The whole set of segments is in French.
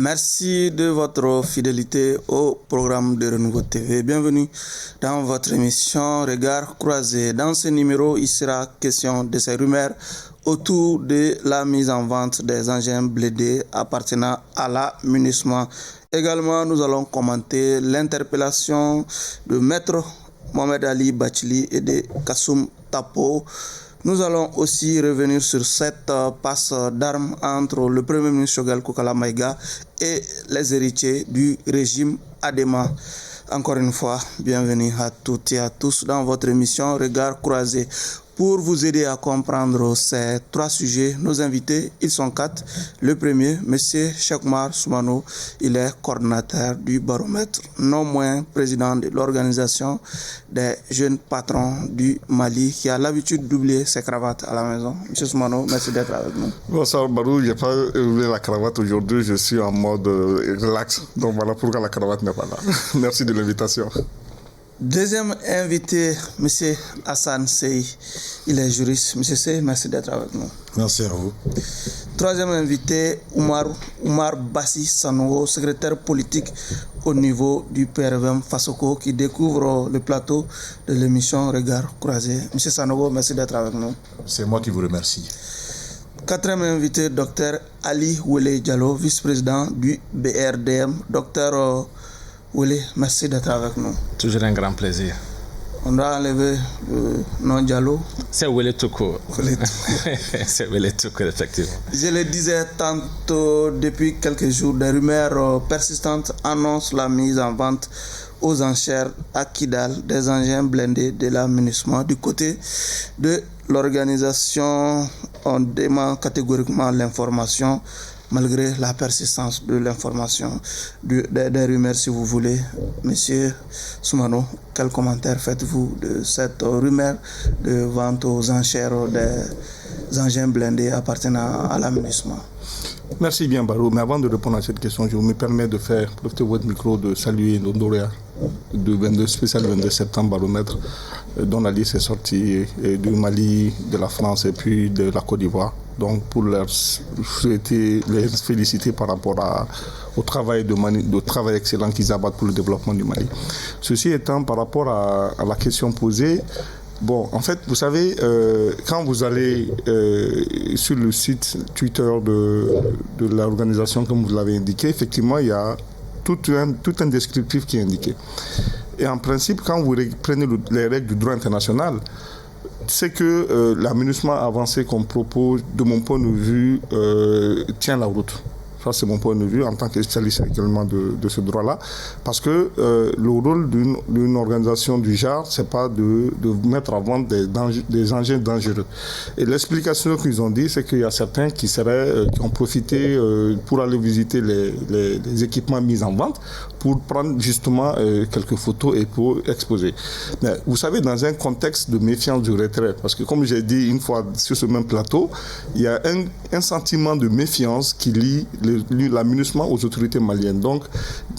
Merci de votre fidélité au programme de Renouveau TV. Bienvenue dans votre émission Regard croisé. Dans ce numéro, il sera question de ces rumeurs autour de la mise en vente des engins blindés appartenant à la MINUSMA. Également, nous allons commenter l'interpellation de Maître Mohamed Ali Bachili et de Kassoum Tapo. Nous allons aussi revenir sur cette passe d'armes entre le Premier ministre Choguel Kokala Maïga et les héritiers du régime Adema. Encore une fois, bienvenue à toutes et à tous dans votre émission Regard croisé. Pour vous aider à comprendre ces trois sujets, nos invités, ils sont quatre. Le premier, M. Cheikhoumar Soumano, il est coordinateur du Baromètre, non moins président de l'organisation des jeunes patrons du Mali, qui a l'habitude d'oublier ses cravates à la maison. M. Soumano, merci d'être avec nous. Bonsoir Barou, je n'ai pas oublié la cravate aujourd'hui, je suis en mode relax, donc voilà pourquoi la cravate n'est pas là. Merci de l'invitation. Deuxième invité, M. Hassan Sey, il est juriste. M. Sey, merci d'être avec nous. Merci à vous. Troisième invité, Oumar Bassi Sanogo, secrétaire politique au niveau du PRVM Fasoko, qui découvre le plateau de l'émission Regard croisé. M. Sanogo, merci d'être avec nous. C'est moi qui vous remercie. Quatrième invité, Dr Ali Wele Diallo, vice-président du BRDM. Dr Wele, merci d'être avec nous. Toujours un grand plaisir. On doit enlever le nom Diallo. C'est Wele Toko. C'est Wele Toko, effectivement. Je le disais tantôt, depuis quelques jours, des rumeurs persistantes annoncent la mise en vente aux enchères à Kidal des engins blindés de la MINUSMA. Du côté de l'organisation, on dément catégoriquement l'information, malgré la persistance de l'information, des rumeurs, si vous voulez. Monsieur Soumano, quel commentaire faites-vous de cette rumeur de vente aux enchères des engins blindés appartenant à la MINUSMA? Merci bien Barou, mais avant de répondre à cette question, je me permets de faire profiter de votre micro de saluer Nondoria du spécial 22 septembre Baromètre, dont la liste est sortie du Mali, de la France et puis de la Côte d'Ivoire. Donc pour leur souhaiter, les féliciter par rapport au travail de travail excellent qu'ils abattent pour le développement du Mali. Ceci étant, par rapport à la question posée, bon, en fait, vous savez, quand vous allez sur le site Twitter de l'organisation, comme vous l'avez indiqué, effectivement, il y a tout un descriptif qui est indiqué. Et en principe, quand vous prenez les règles du droit international, c'est que la MINUSMA avancée qu'on propose, de mon point de vue, tient la route. Ça, c'est mon point de vue en tant que spécialiste également de ce droit-là. Parce que le rôle d'une organisation du genre, c'est pas de mettre en vente des engins dangereux. Et l'explication qu'ils ont dit, c'est qu'il y a certains qui ont profité pour aller visiter les équipements mis en vente, pour prendre justement quelques photos et pour exposer. Mais vous savez, dans un contexte de méfiance du retrait, parce que comme j'ai dit une fois sur ce même plateau, il y a un sentiment de méfiance qui lie la MINUSMA aux autorités maliennes. Donc,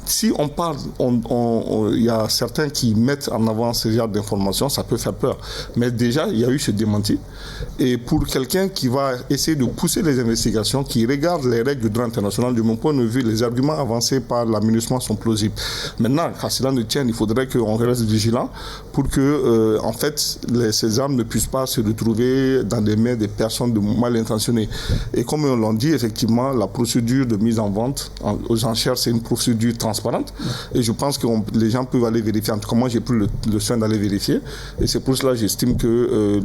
si on parle, il y a certains qui mettent en avant ce genre d'informations, ça peut faire peur. Mais déjà, il y a eu ce démenti. Et pour quelqu'un qui va essayer de pousser les investigations, qui regarde les règles du droit international, de mon point de vue, les arguments avancés par la MINUSMA sont plausibles. Maintenant, à cela ne tienne, il faudrait qu'on reste vigilant pour que, en fait, ces armes ne puissent pas se retrouver dans les mains des personnes mal intentionnées. Et comme on l'a dit, effectivement, la procédure de mise en vente aux enchères, c'est une procédure transparente. Et je pense que les gens peuvent aller vérifier. En tout cas, moi, j'ai pris le soin d'aller vérifier. Et c'est pour cela que j'estime que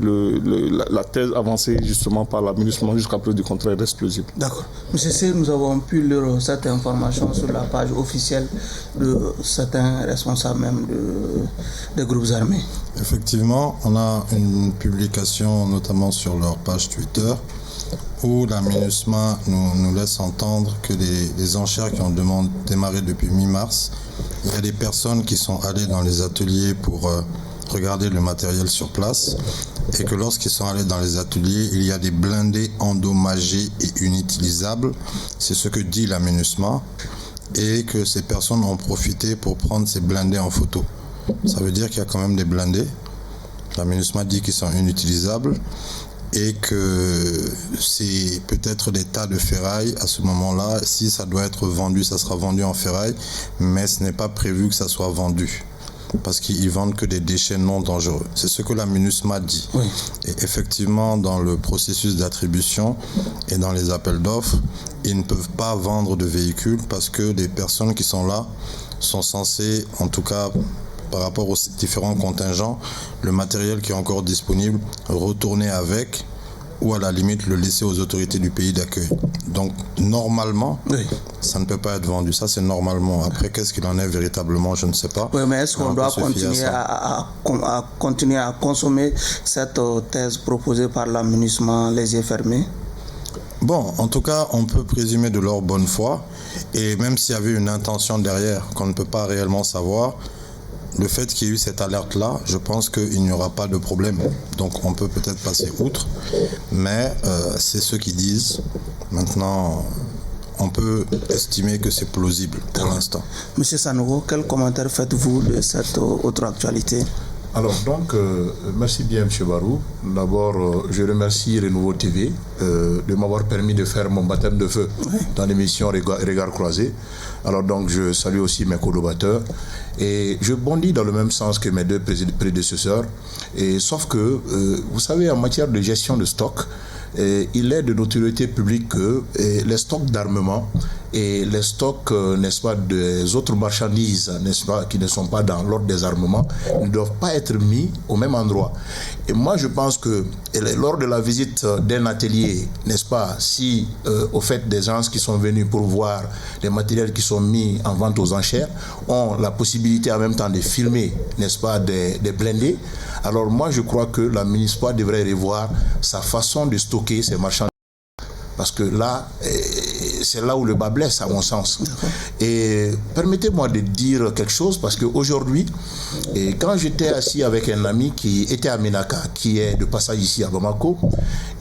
la thèse avancée justement par la MINUSMA jusqu'à preuve du contraire reste plausible. D'accord. Monsieur C, nous avons pu lire cette information sur la page officielle de certains responsables même des groupes armés. Effectivement, on a une publication notamment sur leur page Twitter où la MINUSMA nous laisse entendre que les enchères qui ont démarré depuis mi-mars, il y a des personnes qui sont allées dans les ateliers pour regarder le matériel sur place et que lorsqu'ils sont allés dans les ateliers, il y a des blindés endommagés et inutilisables. C'est ce que dit la MINUSMA. Et que ces personnes ont profité pour prendre ces blindés en photo. Ça veut dire qu'il y a quand même des blindés. La MINUSMA dit qu'ils sont inutilisables. et que c'est peut-être des tas de ferraille à ce moment-là. Si ça doit être vendu, ça sera vendu en ferraille, mais ce n'est pas prévu que ça soit vendu, parce qu'ils vendent que des déchets non dangereux. C'est ce que la MINUSMA dit. Oui. Et effectivement, dans le processus d'attribution et dans les appels d'offres, ils ne peuvent pas vendre de véhicules parce que les personnes qui sont là sont censées, en tout cas par rapport aux différents contingents, le matériel qui est encore disponible, retourner avec, ou à la limite le laisser aux autorités du pays d'accueil. Donc normalement, Oui. ça ne peut pas être vendu. Ça, c'est normalement. Après, qu'est-ce qu'il en est véritablement, je ne sais pas. Oui, mais est-ce qu'on On doit peut se fier continuer ça. à continuer à consommer cette thèse proposée par l'aménagement les yeux fermés? Bon, en tout cas, on peut présumer de leur bonne foi. Et même s'il y avait une intention derrière qu'on ne peut pas réellement savoir, le fait qu'il y ait eu cette alerte-là, je pense qu'il n'y aura pas de problème. Donc on peut peut-être passer outre, mais c'est ceux qui disent. Maintenant, on peut estimer que c'est plausible pour l'instant. Monsieur Sanogo, quel commentaire faites-vous de cette autre actualité? Alors donc, merci bien M. Barou. D'abord, je remercie Renouveau TV de m'avoir permis de faire mon baptême de feu dans l'émission Regard Croisé. Alors donc, je salue aussi mes collaborateurs et je bondis dans le même sens que mes deux prédécesseurs. Et, sauf que, vous savez, en matière de gestion de stock, il est de notoriété publique que les stocks d'armement et les stocks, n'est-ce pas, des autres marchandises, n'est-ce pas, qui ne sont pas dans l'ordre des armements, ne doivent pas être mis au même endroit. Et moi, je pense que lors de la visite d'un atelier, n'est-ce pas, si au fait des gens qui sont venus pour voir les matériels qui sont mis en vente aux enchères ont la possibilité en même temps de filmer, n'est-ce pas, des blindés, alors moi, je crois que la municipalité devrait revoir sa façon de stocker ces marchandises. Parce que là, c'est là où le bas blesse, à mon sens. Et permettez-moi de dire quelque chose, parce qu'aujourd'hui, quand j'étais assis avec un ami qui était à Ménaka, qui est de passage ici à Bamako,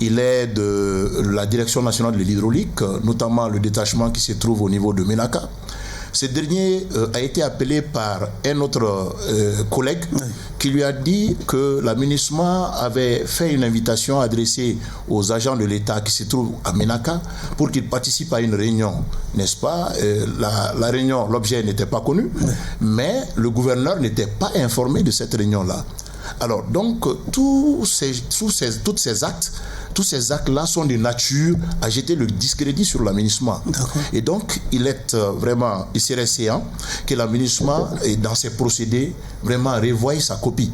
il est de la Direction nationale de l'hydraulique, notamment le détachement qui se trouve au niveau de Ménaka. Ce dernier a été appelé par un autre collègue qui lui a dit que la MINUSMA avait fait une invitation adressée aux agents de l'État qui se trouvent à Ménaka pour qu'ils participent à une réunion, n'est-ce pas? La réunion, l'objet n'était pas connu, mais le gouverneur n'était pas informé de cette réunion-là. Alors, donc, tous ces actes-là sont de nature à jeter le discrédit sur la MINUSMA. Et donc, il serait séant que la MINUSMA, dans ses procédés, vraiment revoie sa copie.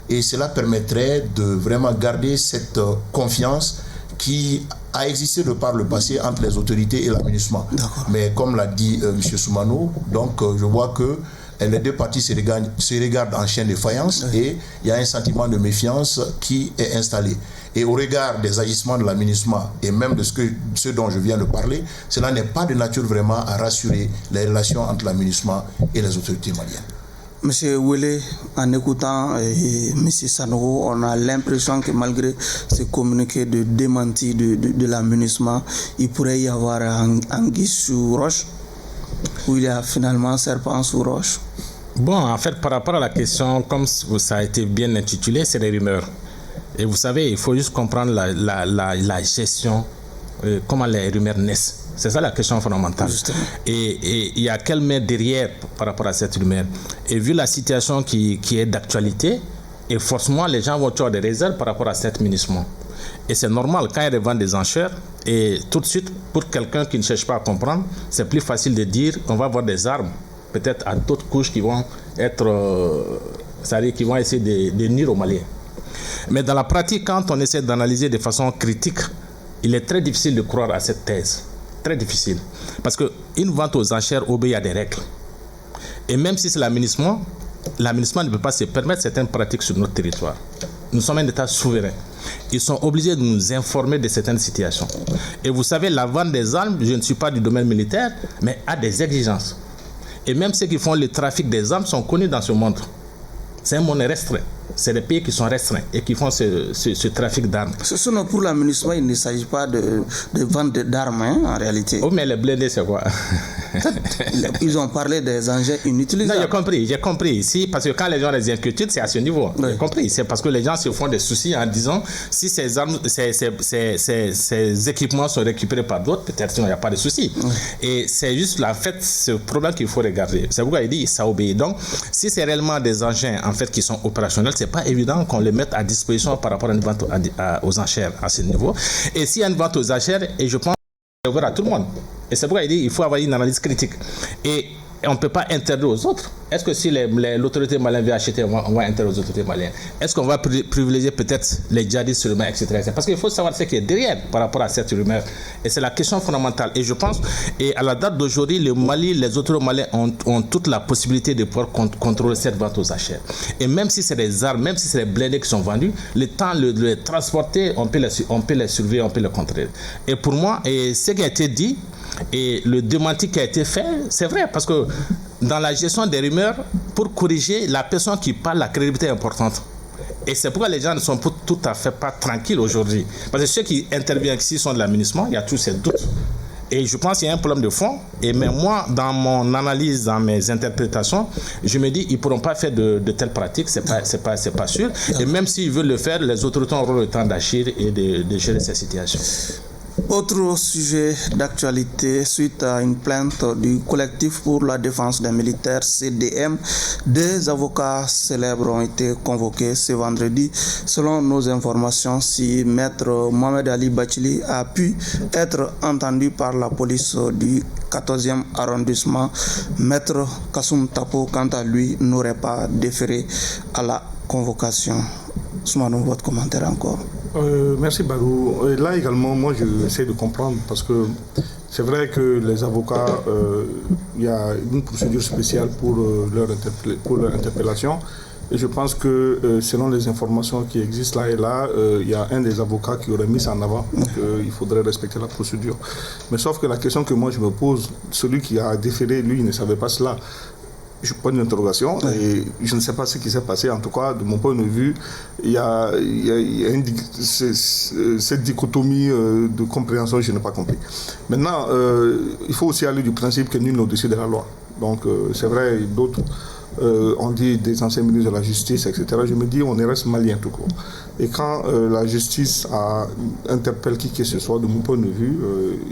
Et cela permettrait de vraiment garder cette confiance qui a existé de par le passé entre les autorités et la MINUSMA. Mais comme l'a dit M. Soumano, donc je vois que les deux parties se regardent en chien de faïence et il y a un sentiment de méfiance qui est installé. Et au regard des agissements de la MINUSMA et même de ce dont je viens de parler, cela n'est pas de nature vraiment à rassurer les relations entre la MINUSMA et les autorités maliennes. Monsieur Wele, en écoutant Monsieur Sanogo, on a l'impression que malgré ce communiqué de démenti de la MINUSMA, il pourrait y avoir anguille sous roche, où il y a finalement serpent sous roche. Bon, en fait, par rapport à la question, comme ça a été bien intitulé, c'est des rumeurs. Et vous savez, il faut juste comprendre la gestion, comment les rumeurs naissent. C'est ça la question fondamentale. Et il y a quelle main derrière par rapport à cette rumeur. Et vu la situation qui est d'actualité, et forcément les gens vont avoir des réserves par rapport à cette MINUSMA. Et c'est normal, quand ils revendent des enchères, et tout de suite, pour quelqu'un qui ne cherche pas à comprendre, c'est plus facile de dire qu'on va avoir des armes, peut-être à d'autres couches qui vont être, c'est-à-dire qui vont essayer de nuire aux Maliens. Mais dans la pratique, quand on essaie d'analyser de façon critique, il est très difficile de croire à cette thèse. Très difficile. Parce qu'une vente aux enchères obéit à des règles. Et même si c'est la MINUSMA ne peut pas se permettre certaines pratiques sur notre territoire. Nous sommes un État souverain. Ils sont obligés de nous informer de certaines situations. Et vous savez, la vente des armes, je ne suis pas du domaine militaire, mais a des exigences. Et même ceux qui font le trafic des armes sont connus dans ce monde. C'est un monde restreint. c'est des pays qui sont restreints et qui font ce trafic d'armes. Sinon, pour la MINUSMA, il ne s'agit pas de vente d'armes, en réalité. Oh, mais les blindés, c'est quoi? Ils ont parlé des engins inutilisables. Non, j'ai compris. Si, parce que quand les gens ont des inquiétudes, c'est à ce niveau. Oui. J'ai compris. C'est parce que les gens se font des soucis en disant si ces armes, ces équipements sont récupérés par d'autres, peut-être qu'il n'y a pas de souci. Oui. Et c'est juste ce problème qu'il faut regarder. C'est pourquoi il dit ça obéit. Donc, si c'est réellement des engins en fait qui sont opérationnels, c'est pas évident qu'on les mette à disposition par rapport à une vente aux enchères à ce niveau. Et s'il y a une vente aux enchères, et je pense c'est ouvert à tout le monde. Et c'est pourquoi il dit qu'il faut avoir une analyse critique. Et on ne peut pas interdire aux autres. Est-ce que si l'autorité malienne veut acheter, on va interdire aux autorités maliennes? Est-ce qu'on va privilégier peut-être les djihadistes seulement, etc. Parce qu'il faut savoir ce qui est derrière par rapport à cette rumeur. Et c'est la question fondamentale. Et je pense, et à la date d'aujourd'hui, le Mali, les autorités maliennes ont toute la possibilité de pouvoir contrôler cette vente aux enchères. Et même si c'est des armes, même si c'est des blindés qui sont vendus, le temps de les transporter, on peut les surveiller, on peut les contrôler. Et pour moi, et ce qui a été dit, et le démenti qui a été fait, c'est vrai, parce que dans la gestion des rumeurs, pour corriger la personne qui parle, la crédibilité est importante. Et c'est pourquoi les gens ne sont tout à fait pas tranquilles aujourd'hui. Parce que ceux qui interviennent ici sont de l'aménagement, il y a tous ces doutes. Et je pense qu'il y a un problème de fond. Et même moi, dans mon analyse, dans mes interprétations, je me dis qu'ils ne pourront pas faire de telles pratiques, c'est pas sûr. Et même s'ils veulent le faire, les autorités auront le temps d'agir et de gérer ces situations. Autre sujet d'actualité, suite à une plainte du collectif pour la défense des militaires CDM, des avocats célèbres ont été convoqués ce vendredi. Selon nos informations, si Maître Mohamed Ali Bachili a pu être entendu par la police du 14e arrondissement, Maître Kassoum Tapo, quant à lui, n'aurait pas déféré à la convocation. Soumanou, votre commentaire encore. Merci Barou. Et là également, moi j'essaie de comprendre parce que c'est vrai que les avocats, il y a une procédure spéciale pour leur interpellation. Et je pense que selon les informations qui existent là et là, il y a un des avocats qui aurait mis ça en avant. Donc il faudrait respecter la procédure. Mais sauf que la question que moi je me pose, celui qui a déféré, lui, il ne savait pas cela. Je prends une interrogation et je ne sais pas ce qui s'est passé. En tout cas, de mon point de vue, il y a cette dichotomie de compréhension, je n'ai pas compris. Maintenant, il faut aussi aller du principe que nul n'au-dessus de la loi. Donc, c'est vrai, d'autres on dit des anciens ministres de la justice, etc. Je me dis, on reste malien tout court. Et quand la justice interpelle qui que ce soit, de mon point de vue,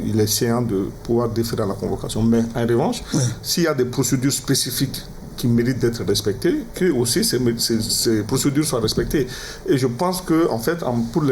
il est séant de pouvoir déférer à la convocation. Mais en revanche, s'il y a des procédures spécifiques qui méritent d'être respectées, que aussi ces procédures soient respectées. Et je pense que, en fait, pour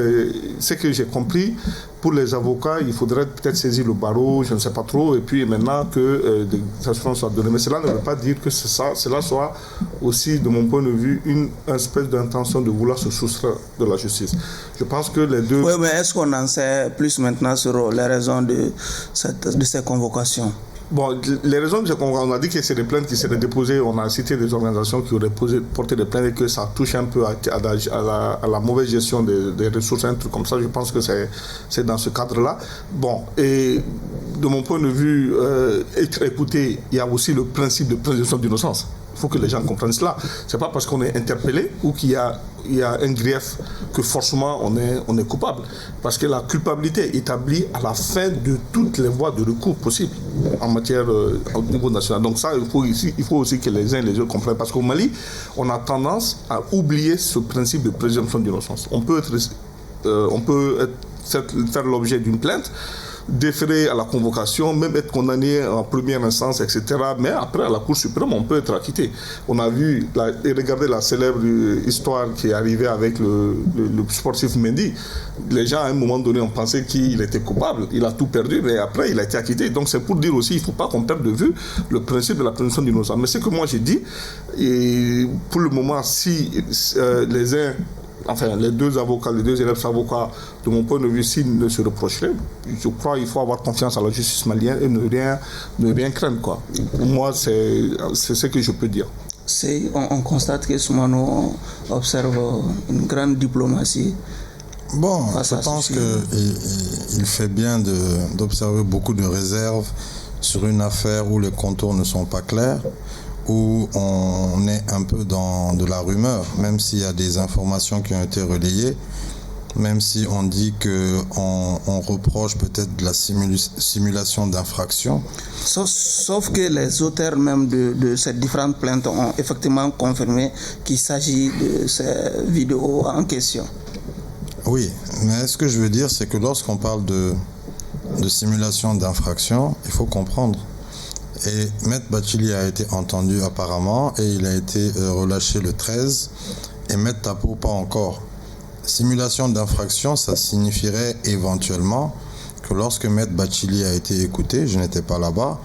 ce que j'ai compris, pour les avocats, il faudrait peut-être saisir le barreau, je ne sais pas trop, et puis maintenant que des sanctions soient données. Mais cela ne veut pas dire que cela soit aussi, de mon point de vue, une espèce d'intention de vouloir se soustraire de la justice. Je pense que les deux... Oui, mais est-ce qu'on en sait plus maintenant sur les raisons de ces convocations? Bon, les raisons, on a dit que c'est des plaintes qui seraient déposées, on a cité des organisations qui auraient porté des plaintes et que ça touche un peu à la mauvaise gestion des ressources, un truc comme ça. Je pense que c'est dans ce cadre-là. Bon, et de mon point de vue, être écouté, il y a aussi le principe de présomption d'innocence. Il faut que les gens comprennent cela. Ce n'est pas parce qu'on est interpellé ou qu'il y a un grief que forcément on est coupable. Parce que la culpabilité est établie à la fin de toutes les voies de recours possibles en matière au niveau national. Donc ça, il faut aussi que les uns et les autres comprennent. Parce qu'au Mali, on a tendance à oublier ce principe de présomption d'innocence. On peut faire l'objet d'une plainte, déférer à la convocation, même être condamné en première instance, etc. Mais après, à la Cour suprême, on peut être acquitté. On a vu, et regardez la célèbre histoire qui est arrivée avec le sportif Mendy. Les gens, à un moment donné, ont pensé qu'il était coupable. Il a tout perdu, mais après, il a été acquitté. Donc, c'est pour dire aussi, il ne faut pas qu'on perde de vue le principe de la présomption d'innocence. Mais ce que moi, j'ai dit, et pour le moment, si les deux avocats, les deux élèves avocats, de mon point de vue, s'ils ne se reprocheraient, je crois qu'il faut avoir confiance à la justice malienne et ne rien craindre, quoi. Pour moi, c'est ce que je peux dire. On constate que Soumano observe une grande diplomatie. Bon, je pense qu'il fait bien d'observer beaucoup de réserves sur une affaire où les contours ne sont pas clairs, où on est un peu dans de la rumeur, même s'il y a des informations qui ont été relayées, même si on dit qu'on reproche peut-être de la simulation d'infraction. Sauf que les auteurs même de ces différentes plaintes ont effectivement confirmé qu'il s'agit de ces vidéos en question. Oui, mais ce que je veux dire, c'est que lorsqu'on parle de simulation d'infraction, il faut comprendre. Et Maître Bathily a été entendu apparemment et il a été relâché le 13 et Maître Tapo pas encore. Simulation d'infraction, ça signifierait éventuellement que lorsque Maître Bathily a été écouté, je n'étais pas là-bas,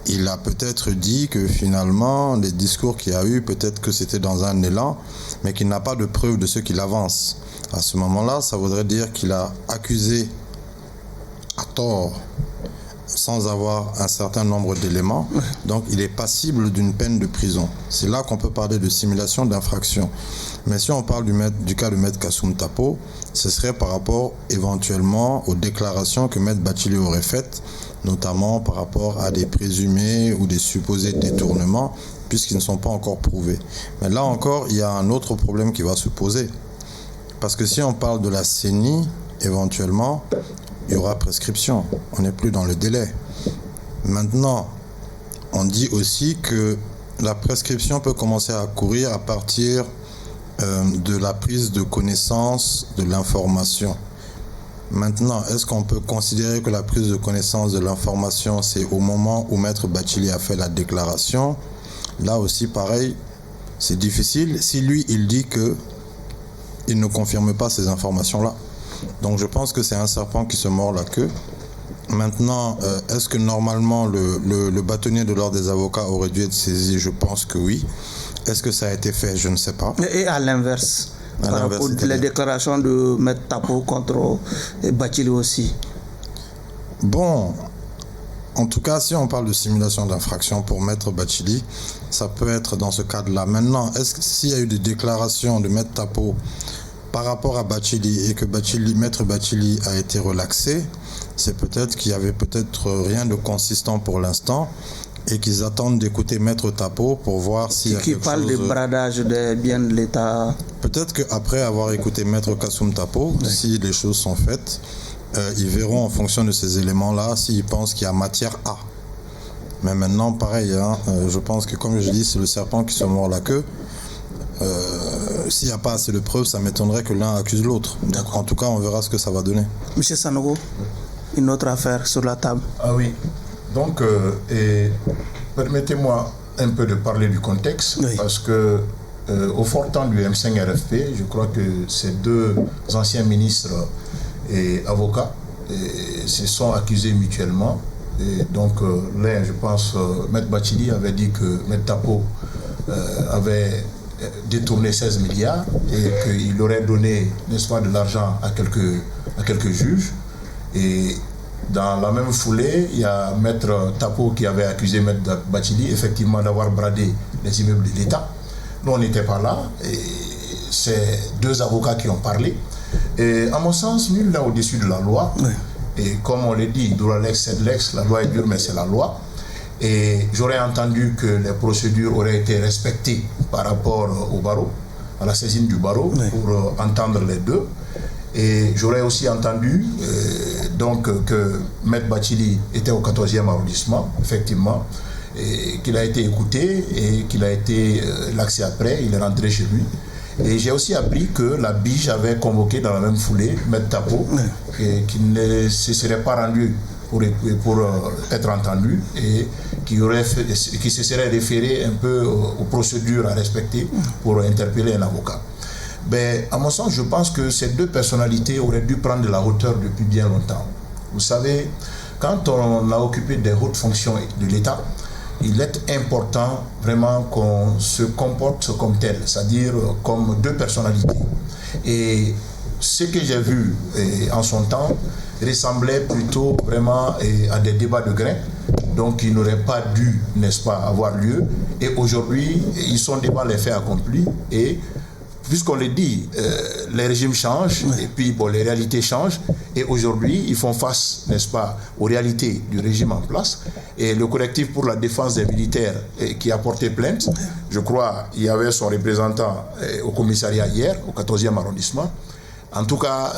il a peut-être dit que finalement, les discours qu'il y a eu, peut-être que c'était dans un élan, mais qu'il n'a pas de preuve de ce qu'il avance. À ce moment-là, ça voudrait dire qu'il a accusé à tort, sans avoir un certain nombre d'éléments, donc il est passible d'une peine de prison. C'est là qu'on peut parler de simulation d'infraction. Mais si on parle du cas de Maître Kassoum Tapo, ce serait par rapport éventuellement aux déclarations que Maître Bathily aurait faites, notamment par rapport à des présumés ou des supposés détournements, puisqu'ils ne sont pas encore prouvés. Mais là encore, il y a un autre problème qui va se poser. Parce que si on parle de la CENI, éventuellement, il y aura prescription. On n'est plus dans le délai. Maintenant, on dit aussi que la prescription peut commencer à courir à partir de la prise de connaissance de l'information. Maintenant, est-ce qu'on peut considérer que la prise de connaissance de l'information, c'est au moment où Maître Bathily a fait la déclaration? Là aussi, pareil, c'est difficile. Si lui, il dit que il ne confirme pas ces informations-là. Donc je pense que c'est un serpent qui se mord la queue. Maintenant, est-ce que normalement le bâtonnier de l'ordre des avocats aurait dû être saisi? Je pense que oui. Est-ce que ça a été fait? Je ne sais pas. Et à l'inverse, les déclarations de Maître Tapo contre Bathily aussi. Bon, en tout cas, si on parle de simulation d'infraction pour Maître Bathily, ça peut être dans ce cadre-là. Maintenant, est-ce que s'il y a eu des déclarations de Maître Tapo par rapport à Bathily et que Maître Bathily a été relaxé, c'est peut-être qu'il y avait peut-être rien de consistant pour l'instant et qu'ils attendent d'écouter Maître Tapo pour voir s'il y a quelque chose... Qui parle de bradage des biens de l'État. Peut-être qu'après avoir écouté Maître Kassoum Tapo, si les choses sont faites, ils verront en fonction de ces éléments-là s'ils pensent qu'il y a matière à. Mais maintenant, pareil, je pense que comme je dis, c'est le serpent qui se mord la queue. S'il n'y a pas assez de preuves, ça m'étonnerait que l'un accuse l'autre. Donc, en tout cas, on verra ce que ça va donner. Monsieur Sanogo, une autre affaire sur la table. Ah oui. Donc, permettez-moi un peu de parler du contexte, oui. Parce que au fort temps du M5 RFP, je crois que ces deux anciens ministres et avocats se sont accusés mutuellement. Et donc, l'un, je pense, Maître Bathily avait dit que Maître Tapo avait détourné 16 milliards et qu'il aurait donné, n'est-ce pas, de l'argent à quelques juges. Et dans la même foulée, il y a Maître Tapo qui avait accusé Maître Bathily effectivement d'avoir bradé les immeubles de l'État. Nous, on n'était pas là. Et c'est deux avocats qui ont parlé. Et à mon sens, nul n'est au-dessus de la loi. Oui. Et comme on le dit, dura lex sed lex, la loi est dure, mais c'est la loi. Et j'aurais entendu que les procédures auraient été respectées par rapport au barreau, à la saisine du barreau, oui. Pour entendre les deux. Et j'aurais aussi entendu donc que Maître Bathily était au 14e arrondissement, effectivement, et qu'il a été écouté et qu'il a été laxé après, il est rentré chez lui. Et j'ai aussi appris que la BIJ avait convoqué dans la même foulée Maître Tapo, et qu'il ne se serait pas rendu pour être entendu et qui se serait référé un peu aux procédures à respecter pour interpeller un avocat. Ben, à mon sens, je pense que ces deux personnalités auraient dû prendre de la hauteur depuis bien longtemps. Vous savez, quand on a occupé des hautes fonctions de l'État, il est important vraiment qu'on se comporte comme tel, c'est-à-dire comme deux personnalités. Et ce que j'ai vu en son temps ressemblait plutôt vraiment à des débats de grains, donc ils n'auraient pas dû, n'est-ce pas, avoir lieu. Et aujourd'hui, ils sont devant les faits accomplis et puisqu'on le dit, les régimes changent, et puis les réalités changent, et aujourd'hui, ils font face, n'est-ce pas, aux réalités du régime en place. Et le collectif pour la défense des militaires qui a porté plainte, je crois, il y avait son représentant au commissariat hier, au 14e arrondissement. En tout cas,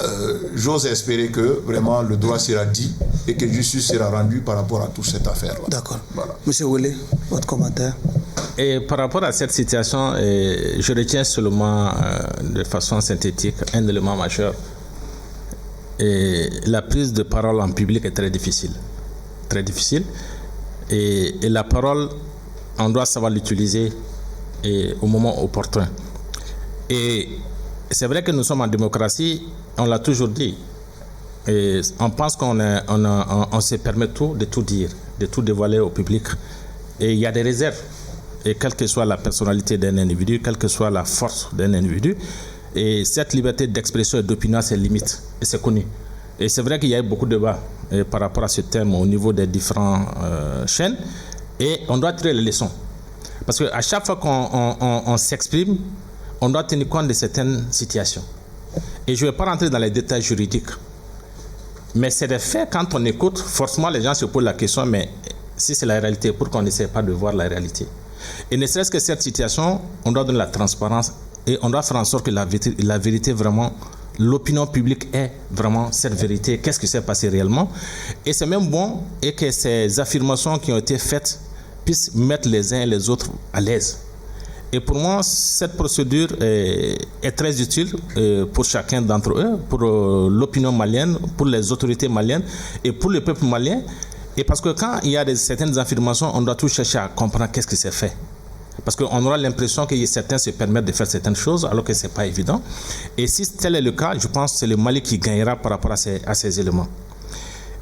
j'ose espérer que vraiment le droit sera dit et que justice sera rendue par rapport à toute cette affaire-là. D'accord. Voilà. Monsieur Wole, votre commentaire? Et par rapport à cette situation, je retiens seulement de façon synthétique un élément majeur. Et la prise de parole en public est très difficile. Très difficile. Et la parole, on doit savoir l'utiliser au moment opportun. Et c'est vrai que nous sommes en démocratie, on l'a toujours dit. Et on pense qu'on se permet de tout dire, de tout dévoiler au public. Et il y a des réserves. Et quelle que soit la personnalité d'un individu, quelle que soit la force d'un individu, et cette liberté d'expression et d'opinion a ses limites. Et c'est connu. Et c'est vrai qu'il y a eu beaucoup de débats par rapport à ce thème au niveau des différentes chaînes. Et on doit tirer les leçons. Parce qu'à chaque fois qu'on s'exprime, on doit tenir compte de certaines situations. Et je ne vais pas rentrer dans les détails juridiques. Mais c'est des faits, quand on écoute, forcément les gens se posent la question, mais si c'est la réalité, pourquoi on n'essaie pas de voir la réalité? Et ne serait-ce que cette situation, on doit donner la transparence et on doit faire en sorte que la vérité vraiment, l'opinion publique ait vraiment cette vérité, qu'est-ce qui s'est passé réellement. Et c'est même bon et que ces affirmations qui ont été faites puissent mettre les uns et les autres à l'aise. Et pour moi, cette procédure est très utile pour chacun d'entre eux, pour l'opinion malienne, pour les autorités maliennes et pour le peuple malien. Et parce que quand il y a certaines affirmations, on doit tout chercher à comprendre qu'est-ce qui s'est fait. Parce qu'on aura l'impression que certains se permettent de faire certaines choses alors que ce n'est pas évident. Et si tel est le cas, je pense que c'est le Mali qui gagnera par rapport à ces éléments.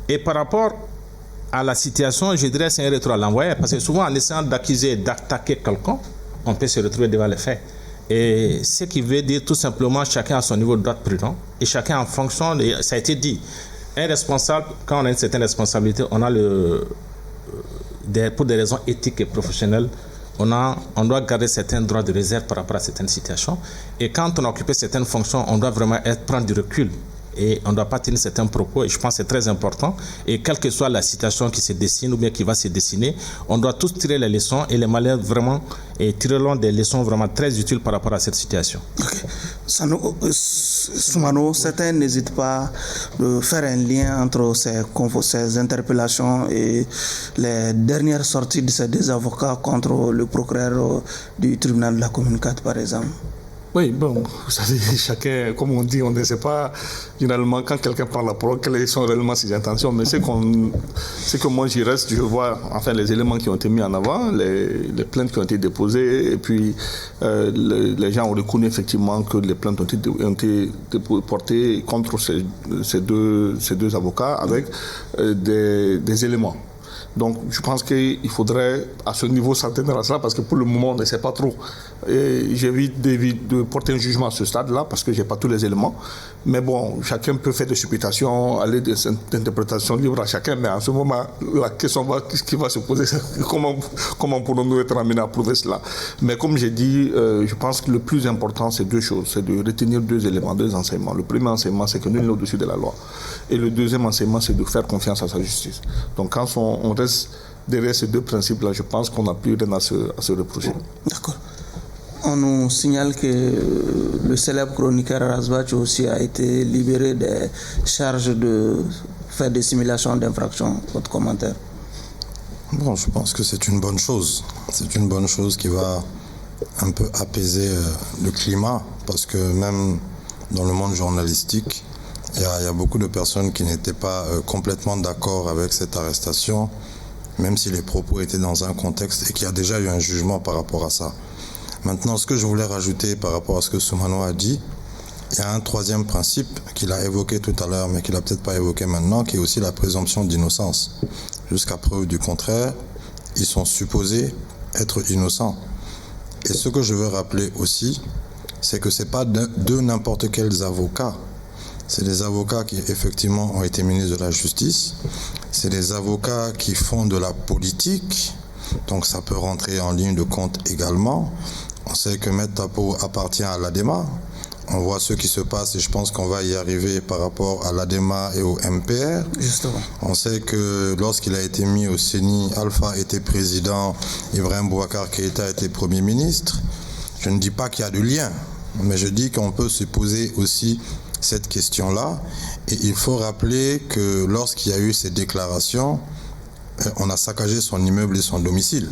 Et par rapport à la situation, je dirais c'est un retour à l'envoyeur. Parce que souvent, en essayant d'accuser, d'attaquer quelqu'un, on peut se retrouver devant les faits. Et ce qui veut dire tout simplement chacun à son niveau doit être prudent. Et chacun en fonction, ça a été dit, un responsable, quand on a une certaine responsabilité, on a pour des raisons éthiques et professionnelles, on doit garder certains droits de réserve par rapport à certaines situations. Et quand on a occupé certaines fonctions, on doit vraiment prendre du recul. Et on ne doit pas tenir certains propos, et je pense que c'est très important. Et quelle que soit la situation qui se dessine ou bien qui va se dessiner, on doit tous tirer les leçons, et les Maliens vraiment tireront des leçons vraiment très utiles par rapport à cette situation. Okay. Soumano, certains n'hésitent pas à faire un lien entre ces interpellations et les dernières sorties de ces deux avocats contre le procureur du tribunal de la Commune 4, par exemple. Oui, bon, vous savez, chacun, comme on dit, on ne sait pas généralement quand quelqu'un prend la parole, quelles sont réellement ses intentions. Mais c'est que moi j'y reste, je vois enfin les éléments qui ont été mis en avant, les plaintes qui ont été déposées, et puis les gens ont reconnu effectivement que les plaintes ont été portées contre ces deux avocats avec des éléments. Donc je pense qu'il faudrait à ce niveau s'atteindre à cela parce que pour le moment on ne sait pas trop. J'évite de porter un jugement à ce stade-là parce que je n'ai pas tous les éléments. Mais bon, chacun peut faire des supputations, aller des interprétations libres à chacun. Mais en ce moment, la question qui va se poser, c'est comment pourrons-nous être amenés à prouver cela. Mais comme j'ai dit, je pense que le plus important, c'est deux choses. C'est de retenir deux éléments, deux enseignements. Le premier enseignement, c'est que nul n'est au-dessus de la loi. Et le deuxième enseignement, c'est de faire confiance à sa justice. Donc quand on reste derrière ces deux principes-là, je pense qu'on n'a plus rien à se reprocher. D'accord. On nous signale que le célèbre chroniqueur Razbach aussi a été libéré des charges de faire des simulations d'infraction. Votre commentaire? Bon, je pense que c'est une bonne chose. C'est une bonne chose qui va un peu apaiser le climat parce que même dans le monde journalistique, il y a beaucoup de personnes qui n'étaient pas complètement d'accord avec cette arrestation, même si les propos étaient dans un contexte et qu'il y a déjà eu un jugement par rapport à ça. Maintenant, ce que je voulais rajouter par rapport à ce que Soumano a dit, il y a un troisième principe qu'il a évoqué tout à l'heure, mais qu'il n'a peut-être pas évoqué maintenant, qui est aussi la présomption d'innocence. Jusqu'à preuve du contraire, ils sont supposés être innocents. Et ce que je veux rappeler aussi, c'est que ce n'est pas de n'importe quels avocats. C'est des avocats qui, effectivement, ont été ministres de la Justice. C'est des avocats qui font de la politique. Donc ça peut rentrer en ligne de compte également, On sait que Maître Tapo appartient à l'ADEMA. On voit ce qui se passe et je pense qu'on va y arriver par rapport à l'ADEMA et au MPR. Justement. On sait que lorsqu'il a été mis au CENI, Alpha était président, Ibrahim Boubacar Keïta était Premier ministre. Je ne dis pas qu'il y a de lien, mais je dis qu'on peut se poser aussi cette question-là. Et il faut rappeler que lorsqu'il y a eu ces déclarations, on a saccagé son immeuble et son domicile,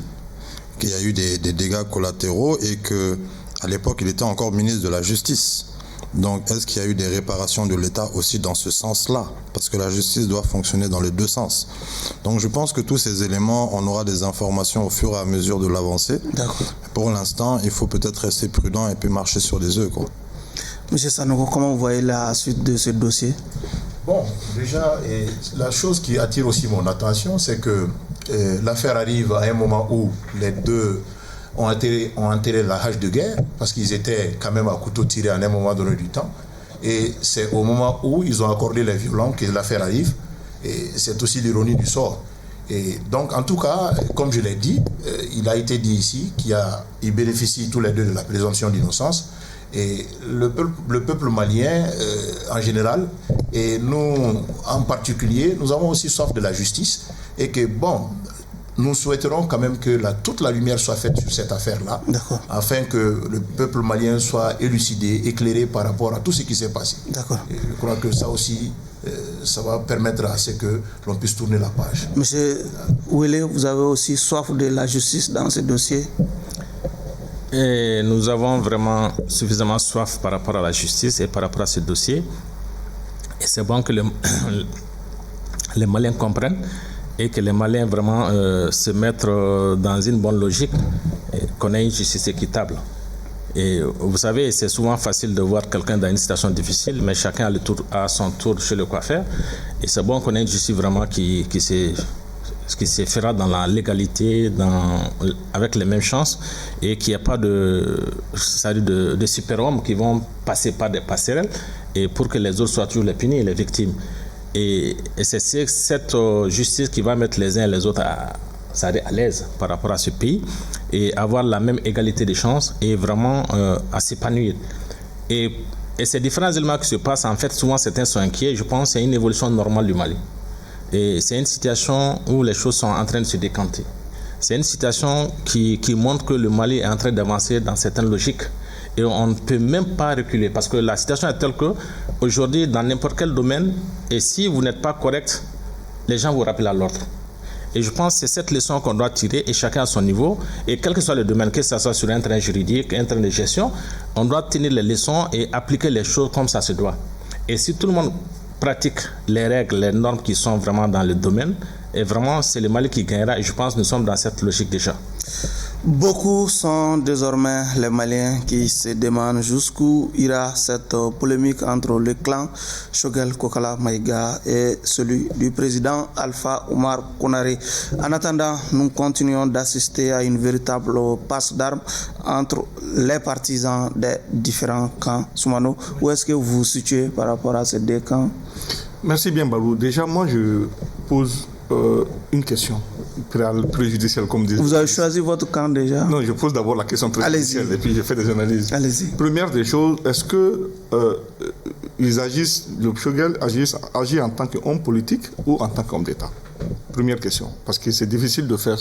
qu'il y a eu des dégâts collatéraux et qu'à l'époque, il était encore ministre de la Justice. Donc, est-ce qu'il y a eu des réparations de l'État aussi dans ce sens-là? Parce que la justice doit fonctionner dans les deux sens. Donc, je pense que tous ces éléments, on aura des informations au fur et à mesure de l'avancée. D'accord. Pour l'instant, il faut peut-être rester prudent et puis marcher sur des œufs, quoi. Monsieur Sanogo, comment vous voyez la suite de ce dossier? Bon, déjà, la chose qui attire aussi mon attention, c'est que l'affaire arrive à un moment où les deux ont enterré la hache de guerre, parce qu'ils étaient quand même à couteau tiré à un moment donné du temps. Et c'est au moment où ils ont accordé les violons que l'affaire arrive. Et c'est aussi l'ironie du sort. Et donc, en tout cas, comme je l'ai dit, il a été dit ici qu'ils bénéficient tous les deux de la présomption d'innocence. Et le peuple malien en général, et nous en particulier, nous avons aussi soif de la justice. Et que, bon, nous souhaiterons quand même que toute la lumière soit faite sur cette affaire-là, afin que le peuple malien soit élucidé, éclairé par rapport à tout ce qui s'est passé. D'accord. Et je crois que ça aussi, ça va permettre à ce que l'on puisse tourner la page. Monsieur Ouélé, vous avez aussi soif de la justice dans ce dossier? Et nous avons vraiment suffisamment soif par rapport à la justice et par rapport à ce dossier. Et c'est bon que les Maliens comprennent et que les Maliens vraiment se mettent dans une bonne logique et qu'on ait une justice équitable. Et vous savez, c'est souvent facile de voir quelqu'un dans une situation difficile, mais chacun a son tour chez le coiffeur. Et c'est bon qu'on ait une justice vraiment qui se fera dans la légalité, avec les mêmes chances, et qu'il n'y a pas de super-hommes qui vont passer par des passerelles et pour que les autres soient toujours les punis et les victimes. Et c'est cette justice qui va mettre les uns et les autres à l'aise par rapport à ce pays et avoir la même égalité des chances et vraiment à s'épanouir. Et ces différents éléments qui se passent, en fait, souvent certains sont inquiets. Je pense que c'est une évolution normale du Mali. Et c'est une situation où les choses sont en train de se décanter. C'est une situation qui montre que le Mali est en train d'avancer dans certaines logiques. Et on ne peut même pas reculer parce que la situation est telle que aujourd'hui, dans n'importe quel domaine, et si vous n'êtes pas correct, les gens vous rappellent à l'ordre. Et je pense que c'est cette leçon qu'on doit tirer, et chacun à son niveau, et quel que soit le domaine, que ce soit sur un terrain juridique, un terrain de gestion, on doit tenir les leçons et appliquer les choses comme ça se doit. Et si tout le monde pratique les règles, les normes qui sont vraiment dans le domaine, et vraiment c'est le Mali qui gagnera, et je pense que nous sommes dans cette logique déjà. Beaucoup sont désormais les Maliens qui se demandent jusqu'où ira cette polémique entre le clan Choguel Kokala Maïga et celui du président Alpha Oumar Konaré. En attendant, nous continuons d'assister à une véritable passe d'armes entre les partisans des différents camps. Soumano, où est-ce que vous vous situez par rapport à ces deux camps? Merci bien, Barou. Déjà, moi, je pose une question préjudicielle, comme disait. Vous avez choisi votre camp déjà? Non, je pose d'abord la question préjudicielle et puis je fais des analyses. Allez-y. Première des choses, est-ce que ils agissent, le Choguel agit en tant qu'homme politique ou en tant qu'homme d'État? Première question. Parce que c'est difficile de faire,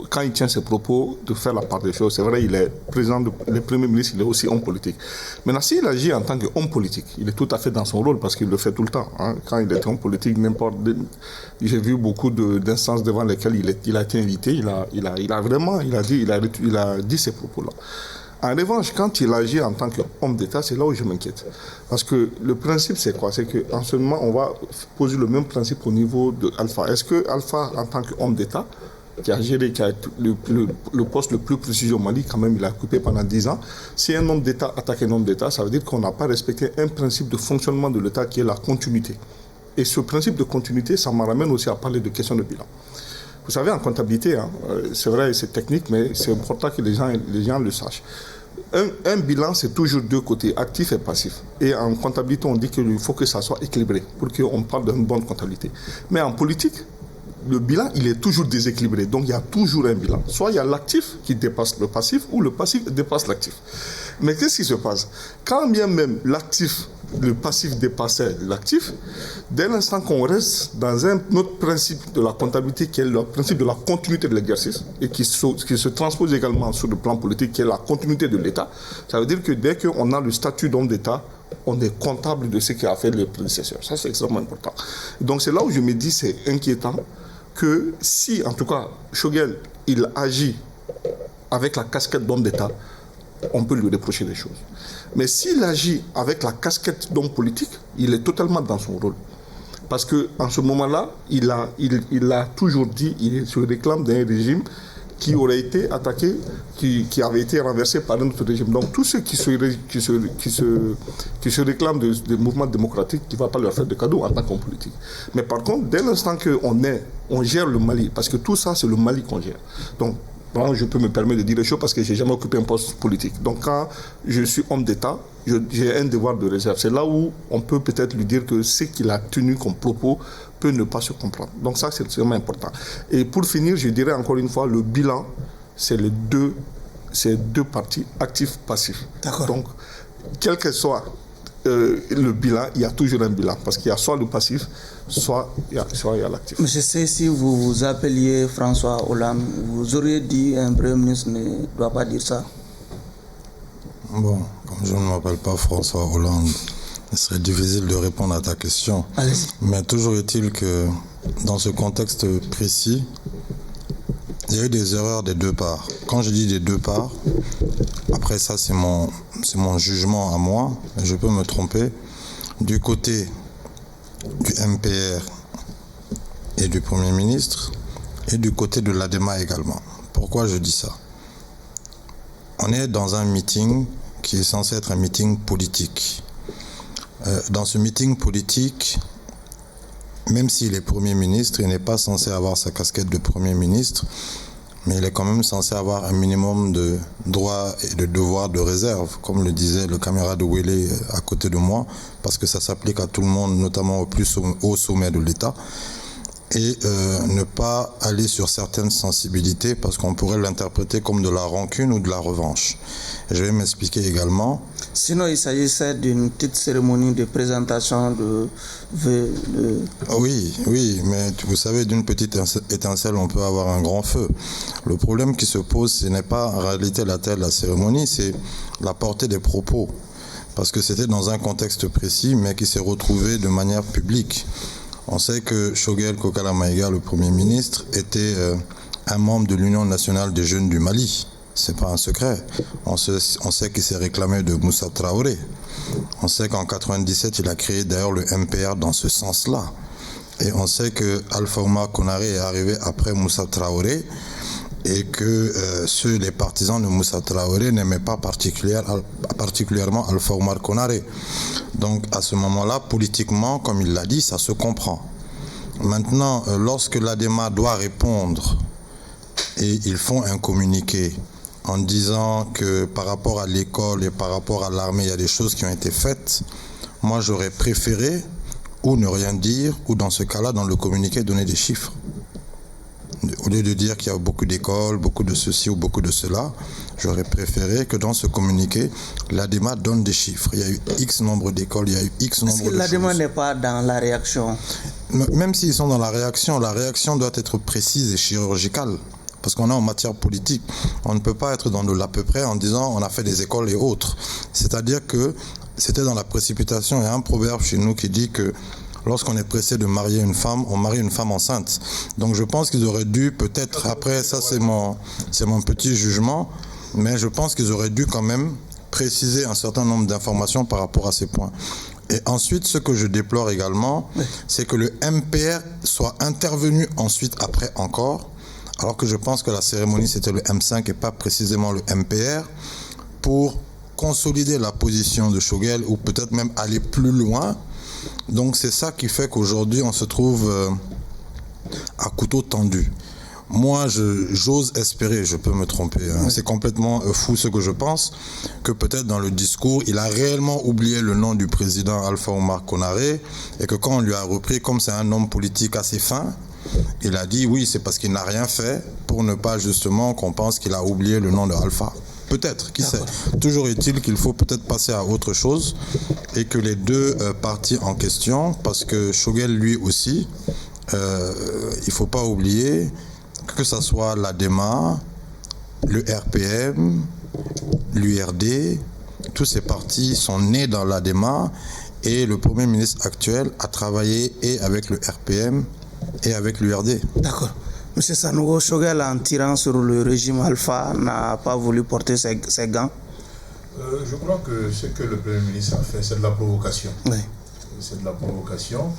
quand il tient ses propos, de faire la part des choses. C'est vrai, il est président, le Premier ministre, il est aussi homme politique. Maintenant, s'il agit en tant qu'homme politique, il est tout à fait dans son rôle parce qu'il le fait tout le temps. Hein. Quand il est homme politique, j'ai vu beaucoup d'instances devant lesquelles il a été invité, il a dit ces propos-là. En revanche, quand il agit en tant qu'homme d'État, c'est là où je m'inquiète. Parce que le principe, c'est quoi? C'est qu'en ce moment, on va poser le même principe au niveau de Alpha. Est-ce que Alpha, en tant qu'homme d'État, qui a géré, qui a le poste le plus prestigieux au Mali, quand même, il a occupé pendant 10 ans. Si un homme d'État attaque un homme d'État, ça veut dire qu'on n'a pas respecté un principe de fonctionnement de l'État qui est la continuité. Et ce principe de continuité, ça me ramène aussi à parler de questions de bilan. Vous savez, en comptabilité, hein, c'est vrai, c'est technique, mais c'est important que les gens le sachent. Un bilan, c'est toujours deux côtés, actif et passif. Et en comptabilité, on dit qu'il faut que ça soit équilibré pour qu'on parle d'une bonne comptabilité. Mais en politique, le bilan, il est toujours déséquilibré. Donc, il y a toujours un bilan. Soit il y a l'actif qui dépasse le passif, ou le passif dépasse l'actif. Mais qu'est-ce qui se passe? Quand bien même le passif dépassait l'actif, dès l'instant qu'on reste dans un autre principe de la comptabilité, qui est le principe de la continuité de l'exercice, et qui se transpose également sur le plan politique, qui est la continuité de l'État, ça veut dire que dès qu'on a le statut d'homme d'État, on est comptable de ce qu'a fait le prédécesseur. Ça, c'est extrêmement important. Donc, c'est là où je me dis, c'est inquiétant, que si, en tout cas, Choguel, il agit avec la casquette d'homme d'État, on peut lui reprocher des choses. Mais s'il agit avec la casquette d'homme politique, il est totalement dans son rôle. Parce qu'en ce moment-là, il a toujours dit, il se réclame d'un régime qui aurait été attaqué, qui avait été renversé par un autre régime. Donc tous ceux qui se réclament des mouvements démocratiques, qui ne va pas leur faire de cadeaux en tant qu'homme politique. Mais par contre, dès l'instant qu'on gère le Mali, parce que tout ça, c'est le Mali qu'on gère. Donc, je peux me permettre de dire les choses parce que je n'ai jamais occupé un poste politique. Donc quand je suis homme d'État, j'ai un devoir de réserve. C'est là où on peut peut-être lui dire que ce qu'il a tenu comme propos peut ne pas se comprendre. Donc ça, c'est vraiment important. Et pour finir, je dirais encore une fois, le bilan, c'est deux parties, actif-passif. D'accord. Donc, quel que soit le bilan, il y a toujours un bilan. Parce qu'il y a soit le passif, soit il y a l'actif. Mais je sais, si vous vous appeliez François Hollande, vous auriez dit un Premier ministre ne doit pas dire ça. Bon, comme je ne m'appelle pas François Hollande, il serait difficile de répondre à ta question. Allez-y. Mais toujours est-il que dans ce contexte précis, il y a eu des erreurs des deux parts. Quand je dis des deux parts, après ça c'est mon jugement à moi, je peux me tromper. Du côté du MPR et du Premier ministre, et du côté de l'ADEMA également. Pourquoi je dis ça? On est dans un meeting qui est censé être un meeting politique. Dans ce meeting politique, même s'il est Premier ministre, il n'est pas censé avoir sa casquette de Premier ministre, mais il est quand même censé avoir un minimum de droits et de devoirs de réserve, comme le disait le camarade Wele à côté de moi, parce que ça s'applique à tout le monde, notamment au plus haut sommet de l'État, et ne pas aller sur certaines sensibilités, parce qu'on pourrait l'interpréter comme de la rancune ou de la revanche. Et je vais m'expliquer également. Sinon, il s'agissait d'une petite cérémonie de présentation de... Oui, mais vous savez, d'une petite étincelle, on peut avoir un grand feu. Le problème qui se pose, ce n'est pas en réalité la taille de la cérémonie, c'est la portée des propos. Parce que c'était dans un contexte précis, mais qui s'est retrouvé de manière publique. On sait que Choguel Kokala Maïga, le Premier ministre, était un membre de l'Union nationale des jeunes du Mali. C'est pas un secret. On sait qu'il s'est réclamé de Moussa Traoré. On sait qu'en 1997, il a créé d'ailleurs le MPR dans ce sens-là. Et on sait que Alpha Oumar Konaré est arrivé après Moussa Traoré et que les partisans de Moussa Traoré n'aimaient pas particulièrement Alpha Oumar Konaré. Donc à ce moment-là, politiquement, comme il l'a dit, ça se comprend. Maintenant, lorsque l'ADEMA doit répondre et ils font un communiqué en disant que par rapport à l'école et par rapport à l'armée, il y a des choses qui ont été faites, moi j'aurais préféré ou ne rien dire, ou dans ce cas-là, dans le communiqué, donner des chiffres. Au lieu de dire qu'il y a beaucoup d'écoles, beaucoup de ceci ou beaucoup de cela, j'aurais préféré que dans ce communiqué, l'ADEMA donne des chiffres. Il y a eu X nombre d'écoles, il y a eu X nombre de choses. Est-ce que l'ADEMA n'est pas dans la réaction? Même s'ils sont dans la réaction doit être précise et chirurgicale. Parce qu'on est en matière politique. On ne peut pas être dans de l'à peu près en disant on a fait des écoles et autres. C'est-à-dire que c'était dans la précipitation. Il y a un proverbe chez nous qui dit que lorsqu'on est pressé de marier une femme, on marie une femme enceinte. Donc je pense qu'ils auraient dû, peut-être, après ça c'est mon petit jugement, mais je pense qu'ils auraient dû quand même préciser un certain nombre d'informations par rapport à ces points. Et ensuite, ce que je déplore également, c'est que le MPR soit intervenu ensuite, après encore, alors que je pense que la cérémonie c'était le M5 et pas précisément le MPR, pour consolider la position de Choguel ou peut-être même aller plus loin. Donc c'est ça qui fait qu'aujourd'hui on se trouve à couteau tendu. Moi j'ose espérer, je peux me tromper, hein. C'est complètement fou ce que je pense, que peut-être dans le discours il a réellement oublié le nom du président Alpha Oumar Konaré et que quand on lui a repris, comme c'est un homme politique assez fin, Il a dit oui, c'est parce qu'il n'a rien fait pour ne pas justement qu'on pense qu'il a oublié le nom de Alpha. Peut-être, qui sait. Toujours est-il qu'il faut peut-être passer à autre chose et que les deux partis en question, parce que Choguel lui aussi, il ne faut pas oublier que ce soit l'ADEMA, le RPM, l'URD, tous ces partis sont nés dans l'ADEMA et le Premier ministre actuel a travaillé et avec le RPM et avec l'URD. D'accord. Monsieur Sanogo, Choguel, en tirant sur le régime Alpha, n'a pas voulu porter ses gants. Je crois que ce que le Premier ministre a fait, c'est de la provocation. Oui. C'est de la provocation.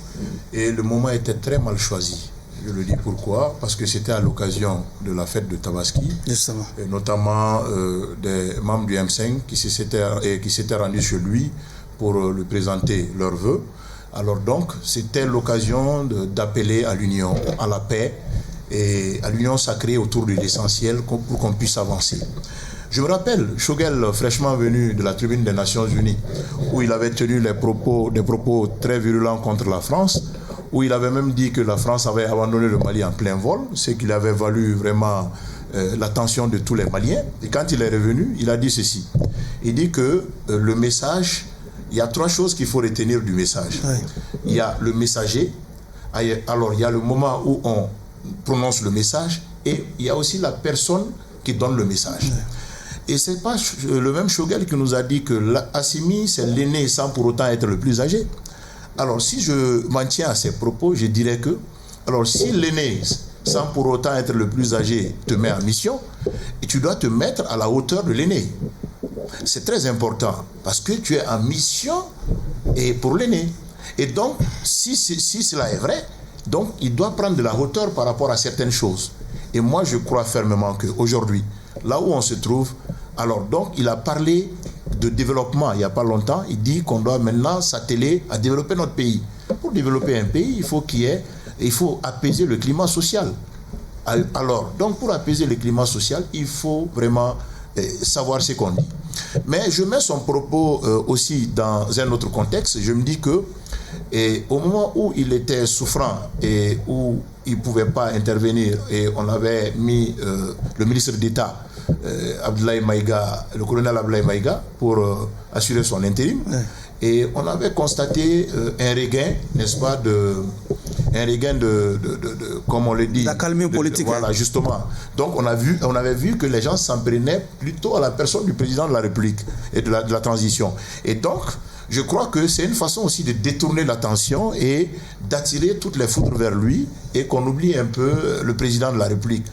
Et le moment était très mal choisi. Je le dis pourquoi. Parce que c'était à l'occasion de la fête de Tabaski. Justement. Et notamment des membres du M5 qui s'étaient rendus chez lui pour lui présenter leurs vœux. Alors donc, c'était l'occasion d'appeler à l'union, à la paix et à l'union sacrée autour de l'essentiel pour qu'on puisse avancer. Je me rappelle, Choguel, fraîchement venu de la tribune des Nations Unies, où il avait tenu des propos très virulents contre la France, où il avait même dit que la France avait abandonné le Mali en plein vol, ce qui lui avait valu vraiment l'attention de tous les Maliens. Et quand il est revenu, il a dit ceci. Il dit que le message, il y a trois choses qu'il faut retenir du message. Oui. Il y a le messager, alors il y a le moment où on prononce le message, et il y a aussi la personne qui donne le message. Oui. Et ce n'est pas le même Choguel qui nous a dit que Assimi, c'est l'aîné sans pour autant être le plus âgé. Alors, si je m'en tiens à ces propos, je dirais que, alors si l'aîné, sans pour autant être le plus âgé, te met en mission, et tu dois te mettre à la hauteur de l'aîné. C'est très important, parce que tu es en mission et pour l'aîné. Et donc, si cela est vrai, donc il doit prendre de la hauteur par rapport à certaines choses. Et moi, je crois fermement qu'aujourd'hui, là où on se trouve, alors donc il a parlé de développement il n'y a pas longtemps. Il dit qu'on doit maintenant s'atteler à développer notre pays. Pour développer un pays, il faut apaiser le climat social. Alors, donc pour apaiser le climat social, il faut vraiment savoir ce qu'on dit. Mais je mets son propos aussi dans un autre contexte. Je me dis que au moment où il était souffrant et où il ne pouvait pas intervenir, et on avait mis le ministre d'État Abdoulaye Maïga, le colonel Abdoulaye Maïga, pour assurer son intérim. Ouais. Et on avait constaté un regain, n'est-ce pas, comme on le dit, la calmie politique. Voilà, justement. Donc on avait vu que les gens s'en prenaient plutôt à la personne du président de la République et de la transition. Et donc, je crois que c'est une façon aussi de détourner l'attention et d'attirer toutes les foudres vers lui et qu'on oublie un peu le président de la République.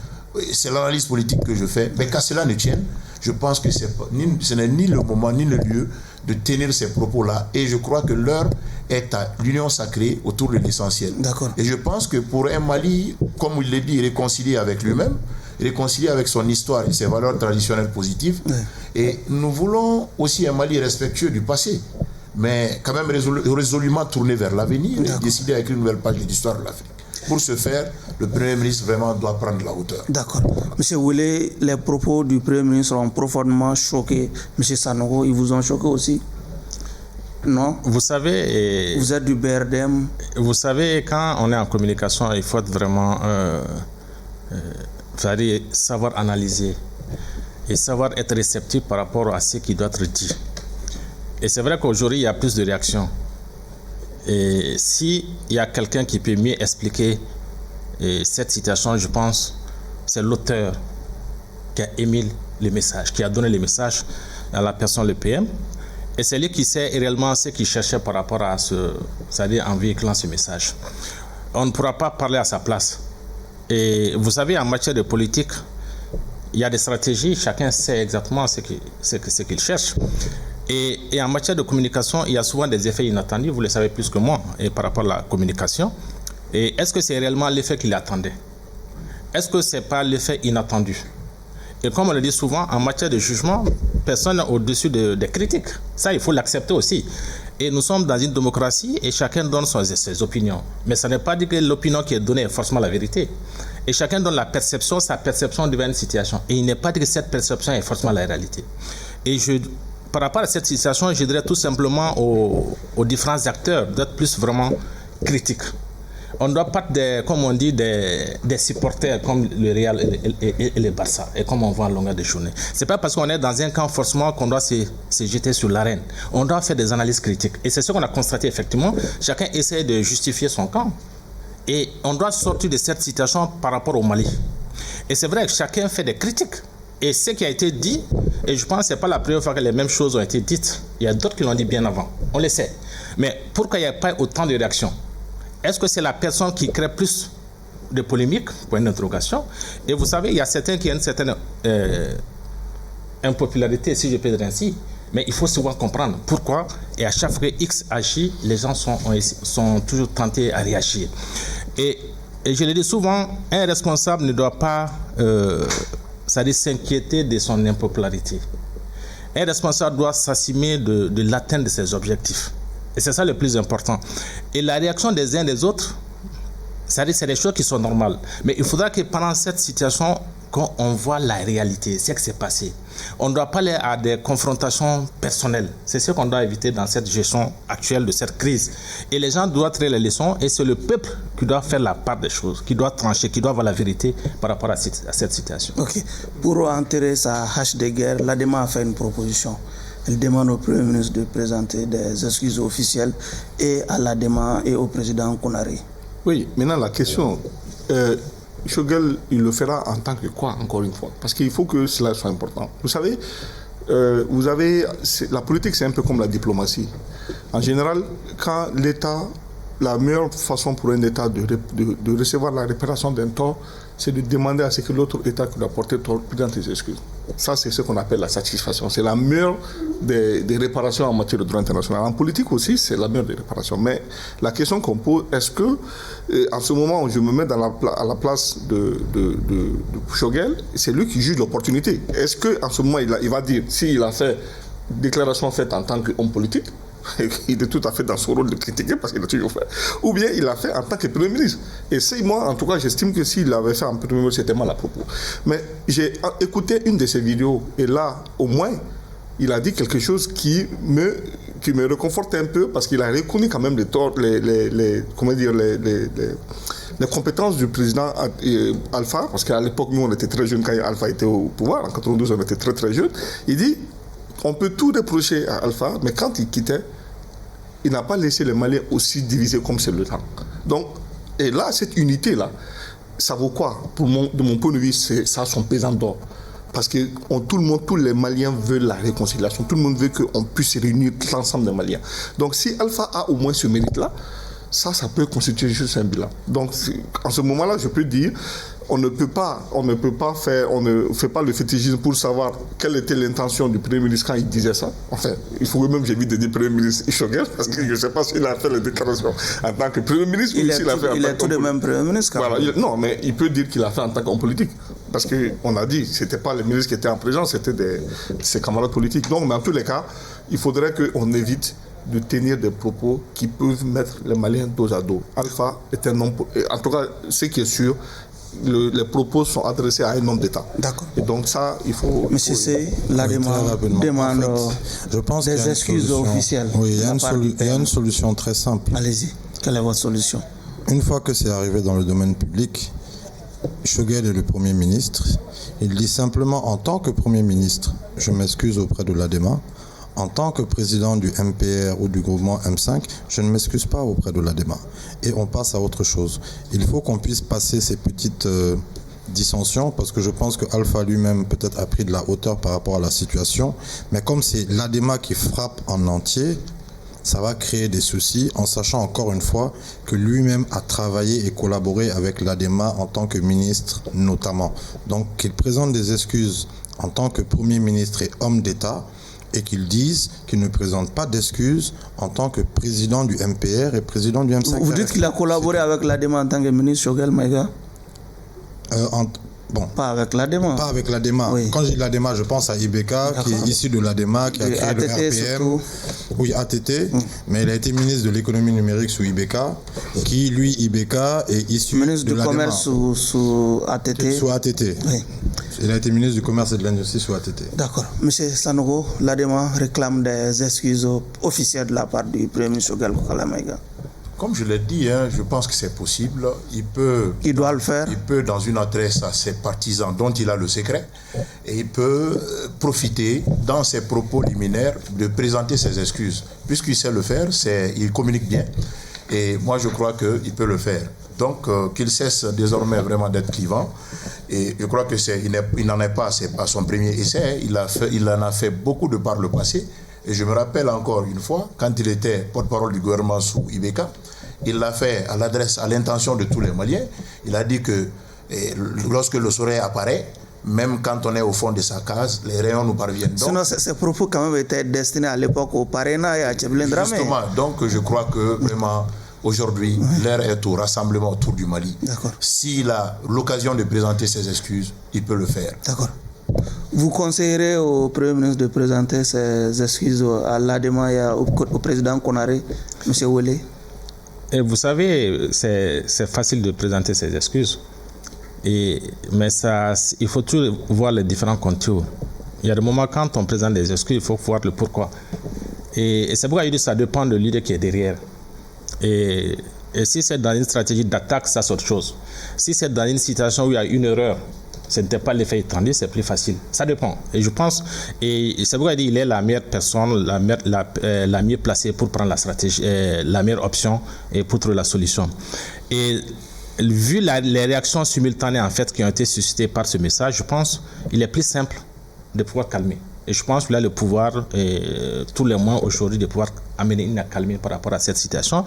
C'est l'analyse politique que je fais, mais qu'à cela ne tienne, je pense que ce n'est ni le moment ni le lieu de tenir ces propos-là, et je crois que l'heure est à l'union sacrée autour de l'essentiel. D'accord. Et je pense que pour un Mali, comme il l'a dit, réconcilié avec lui-même, réconcilié avec son histoire et ses valeurs traditionnelles positives, ouais. Et nous voulons aussi un Mali respectueux du passé, mais quand même résolument tourné vers l'avenir et décider avec une nouvelle page de l'histoire de l'Afrique. Pour ce faire, le Premier ministre vraiment doit prendre la hauteur. D'accord. Monsieur Wille, les propos du Premier ministre ont profondément choqué Monsieur Sanogo. Ils vous ont choqué aussi? Non? Vous savez... Vous êtes du BRDM. Vous savez, quand on est en communication, il faut vraiment savoir analyser et savoir être réceptif par rapport à ce qui doit être dit. Et c'est vrai qu'aujourd'hui, il y a plus de réactions. Et s'il y a quelqu'un qui peut mieux expliquer cette situation, je pense, c'est l'auteur qui a émis le message, qui a donné le message à la personne, le PM. Et c'est lui qui sait réellement ce qu'il cherchait par rapport à c'est-à-dire en véhiculant ce message. On ne pourra pas parler à sa place. Et vous savez, en matière de politique, il y a des stratégies, chacun sait exactement ce qu'il cherche. Et en matière de communication, il y a souvent des effets inattendus, vous le savez plus que moi, et par rapport à la communication. Et est-ce que c'est réellement l'effet qu'il attendait? Est-ce que ce n'est pas l'effet inattendu? Et comme on le dit souvent, en matière de jugement, personne n'est au-dessus des critiques. Ça, il faut l'accepter aussi. Et nous sommes dans une démocratie et chacun donne ses opinions. Mais ça n'est pas dit que l'opinion qui est donnée est forcément la vérité. Et chacun donne sa perception devant une situation. Et il n'est pas dit que cette perception est forcément la réalité. Et par rapport à cette situation, je dirais tout simplement aux différents acteurs d'être plus vraiment critiques. On ne doit pas, comme on dit, des supporters comme le Real et le Barça, et comme on voit à longueur de journée. Ce n'est pas parce qu'on est dans un camp forcément qu'on doit se jeter sur l'arène. On doit faire des analyses critiques. Et c'est ce qu'on a constaté effectivement. Chacun essaie de justifier son camp. Et on doit sortir de cette situation par rapport au Mali. Et c'est vrai que chacun fait des critiques. Et ce qui a été dit, et je pense que ce n'est pas la première fois que les mêmes choses ont été dites. Il y a d'autres qui l'ont dit bien avant. On le sait. Mais pourquoi il n'y a pas autant de réactions? Est-ce que c'est la personne qui crée plus de polémiques? Point d'interrogation. Et vous savez, il y a certains qui ont une certaine impopularité, si je peux dire ainsi. Mais il faut souvent comprendre pourquoi. Et à chaque fois que X agit, les gens sont toujours tentés à réagir. Et je le dis souvent, un responsable ne doit pas s'inquiéter de son impopularité. Un responsable doit s'assumer de l'atteinte de ses objectifs. Et c'est ça le plus important. Et la réaction des uns des autres, c'est des choses qui sont normales. Mais il faudra que pendant cette situation, qu'on voit la réalité, ce qui s'est passé. On ne doit pas aller à des confrontations personnelles. C'est ce qu'on doit éviter dans cette gestion actuelle de cette crise. Et les gens doivent tirer les leçons et c'est le peuple qui doit faire la part des choses, qui doit trancher, qui doit avoir la vérité par rapport à cette situation. Ok. Pour enterrer sa hache de guerre, l'ADEMA a fait une proposition. Elle demande au Premier ministre de présenter des excuses officielles et à l'ADEMA et au président Konaré. Oui, maintenant la question, Choguel, il le fera en tant que quoi, encore une fois? Parce qu'il faut que cela soit important. Vous savez, la politique, c'est un peu comme la diplomatie. En général, quand l'État, la meilleure façon pour un État de recevoir la réparation d'un tort, c'est de demander à ce que l'autre État qui l'a porté tort présente ses excuses. Ça, c'est ce qu'on appelle la satisfaction. C'est la meilleure des réparations en matière de droit international. En politique aussi, c'est la meilleure des réparations. Mais la question qu'on pose, est-ce que, en ce moment où je me mets à la place de Choguel, c'est lui qui juge l'opportunité. Est-ce qu'en ce moment, il va dire, s'il a fait déclaration faite en tant qu'homme politique, il est tout à fait dans son rôle de critiquer parce qu'il a toujours fait. Ou bien il l'a fait en tant que Premier ministre. Et c'est moi, en tout cas, j'estime que s'il l'avait fait en Premier ministre, c'était mal à propos. Mais j'ai écouté une de ses vidéos et là, au moins, il a dit quelque chose qui me réconforte un peu parce qu'il a reconnu quand même les compétences du président Alpha, parce qu'à l'époque, nous, on était très jeunes quand Alpha était au pouvoir. En 92, on était très très jeunes. Il dit, on peut tout reprocher à Alpha, mais quand il quittait, il n'a pas laissé les Maliens aussi divisés comme c'est le temps. Donc, et là, cette unité-là, ça vaut quoi? De mon point de vue, ça a son pesant d'or. Parce que tous les Maliens veulent la réconciliation. Tout le monde veut qu'on puisse réunir l'ensemble des Maliens. Donc, si Alpha a au moins ce mérite-là, ça peut constituer juste un bilan. Donc, en ce moment-là, je peux dire, on ne fait pas le fétichisme pour savoir quelle était l'intention du Premier ministre quand il disait ça. Enfin, il faut même, j'évite de dire Premier ministre Choguel, parce que je ne sais pas s'il a fait la déclaration en tant que Premier ministre ou s'il a fait en tant Il est tout de même Premier ministre. Voilà, non, mais il peut dire qu'il a fait en tant qu'homme politique. Parce qu'on a dit, ce n'était pas les ministres qui étaient en présence, c'était ses camarades politiques. Donc, dans tous les cas, il faudrait qu'on évite de tenir des propos qui peuvent mettre les Maliens dos à dos. Alpha est un homme, en tout cas, ce qui est sûr, les propos sont adressés à un homme d'État. D'accord. Et donc ça, il faut... Monsieur C, la demande je pense des excuses officielles. Oui, il y a une solution très simple. Allez-y, quelle est votre solution? Une fois que c'est arrivé dans le domaine public, Choguel est le Premier ministre. Il dit simplement, en tant que Premier ministre, je m'excuse auprès de l'ADEMA. En tant que président du MPR ou du groupement M5, je ne m'excuse pas auprès de l'ADEMA. Et on passe à autre chose. Il faut qu'on puisse passer ces petites dissensions, parce que je pense que Alpha lui-même peut-être a pris de la hauteur par rapport à la situation. Mais comme c'est l'ADEMA qui frappe en entier, ça va créer des soucis, en sachant encore une fois que lui-même a travaillé et collaboré avec l'ADEMA en tant que ministre notamment. Donc qu'il présente des excuses en tant que Premier ministre et homme d'État, et qu'ils disent qu'il ne présente pas d'excuses en tant que président du MPR et président du M5. Vous dites qu'il a collaboré avec l'ADEMA en tant que ministre, Choguel Maïga? Bon. Pas avec l'ADEMA. Pas avec l'ADEMA. Oui. Quand je dis l'ADEMA, je pense à Ibeka, qui est issu de l'ADEMA, qui a créé le RPM. Surtout. Oui, ATT. Mais il a été ministre de l'économie numérique sous Ibeka, qui, lui, Ibeka, est issu ministre de l'ADEMA. Ministre du commerce sous ATT. Sous ATT. Oui. Il a été ministre du commerce et de l'industrie sous ATT. D'accord. Monsieur Sanogo, l'ADEMA réclame des excuses officielles de la part du Premier ministre Choguel Kokala Maïga. Comme je l'ai dit, je pense que c'est possible. Il doit le faire. Il peut, dans une adresse à ses partisans dont il a le secret, et il peut profiter, dans ses propos liminaires, de présenter ses excuses. Puisqu'il sait le faire, il communique bien. Et moi, je crois qu'il peut le faire. Donc, qu'il cesse désormais vraiment d'être clivant. Et je crois qu'il n'en est pas à son premier essai. Il en a fait beaucoup de par le passé. Et je me rappelle encore une fois, quand il était porte-parole du gouvernement sous Ibeka, il l'a fait à l'intention de tous les Maliens. Il a dit que lorsque le soleil apparaît, même quand on est au fond de sa case, les rayons nous parviennent. Donc, sinon, ces propos quand même étaient destinés à l'époque au Parena et à Tchèblin Dramé. Justement, donc je crois que vraiment, aujourd'hui, l'heure est au rassemblement autour du Mali. D'accord. S'il a l'occasion de présenter ses excuses, il peut le faire. D'accord. Vous conseillerez au Premier ministre de présenter ses excuses à l'ADEMA et au président Konaré, M. Ouelé? Et vous savez, c'est facile de présenter ses excuses. Mais il faut toujours voir les différents contours. Il y a des moments quand on présente des excuses, il faut voir le pourquoi. Et c'est pourquoi je dis que ça dépend de l'idée qui est derrière. Et si c'est dans une stratégie d'attaque, ça c'est autre chose. Si c'est dans une situation où il y a une erreur, ce n'était pas l'effet étendu, c'est plus facile. Ça dépend. Et je pense, et c'est pourquoi il dit qu'il est la meilleure personne, la mieux placée pour prendre la stratégie, la meilleure option et pour trouver la solution. Et vu les réactions simultanées en fait qui ont été suscitées par ce message, je pense qu'il est plus simple de pouvoir calmer. Et je pense qu'il a le pouvoir, tous les mois aujourd'hui, de pouvoir amener une accalmie par rapport à cette situation.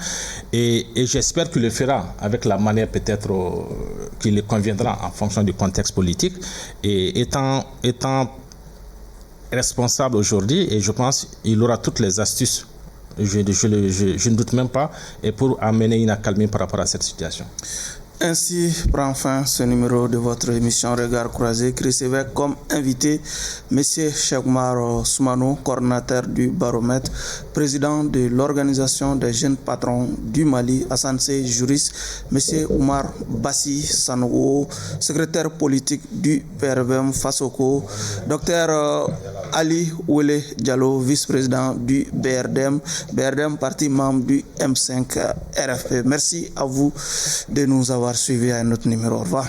Et j'espère qu'il le fera avec la manière peut-être qui lui conviendra en fonction du contexte politique. Et étant responsable aujourd'hui, et je pense qu'il aura toutes les astuces, je ne doute même pas, et pour amener une accalmie par rapport à cette situation. Ainsi prend fin ce numéro de votre émission Regard Croisé qui recevait comme invité M. Cheikh Oumar Soumano, coordinateur du Baromètre, président de l'Organisation des jeunes patrons du Mali, Hassan Sey, juriste, M. Oumar Bassi Sanogo, secrétaire politique du PRVM Fasoko, Dr Ali Ouele Diallo, vice-président du BRDM, parti membre du M5 RFP. Merci à vous de nous avoir suivis à un autre numéro. Au revoir.